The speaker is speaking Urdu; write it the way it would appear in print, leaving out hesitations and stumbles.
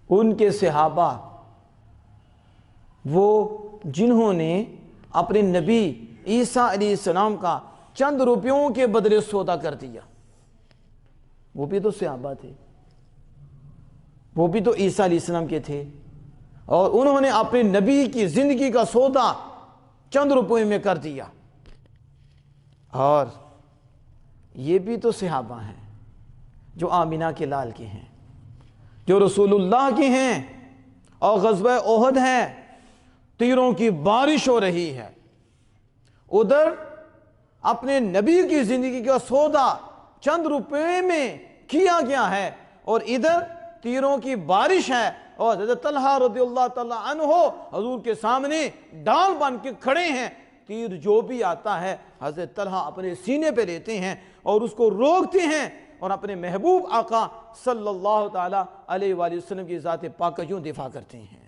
ان کے صحابہ وہ جنہوں نے اپنے نبی عیسیٰ علیہ السلام کا چند روپیوں کے بدلے سودا کر دیا، وہ بھی تو صحابہ تھے، وہ بھی تو عیسیٰ علیہ السلام کے تھے، اور انہوں نے اپنے نبی کی زندگی کا سودا چند روپے میں کر دیا۔ اور یہ بھی تو صحابہ ہیں جو آمینہ کے لال کے ہیں، جو رسول اللہ کے ہیں، اور غزوہ احد ہے، تیروں کی بارش ہو رہی ہے، ادھر اپنے نبی کی زندگی کا سودا چند روپے میں کیا گیا ہے، اور ادھر تیروں کی بارش ہے، اور حضرت طلحہ رضی اللہ تعالیٰ عنہ حضور کے سامنے ڈال بن کے کھڑے ہیں، تیر جو بھی آتا ہے حضرت طلحہ اپنے سینے پہ لیتے ہیں اور اس کو روکتے ہیں، اور اپنے محبوب آقا صلی اللہ تعالیٰ علیہ وآلہ وسلم کی ذات پاک کا یوں دفاع کرتے ہیں۔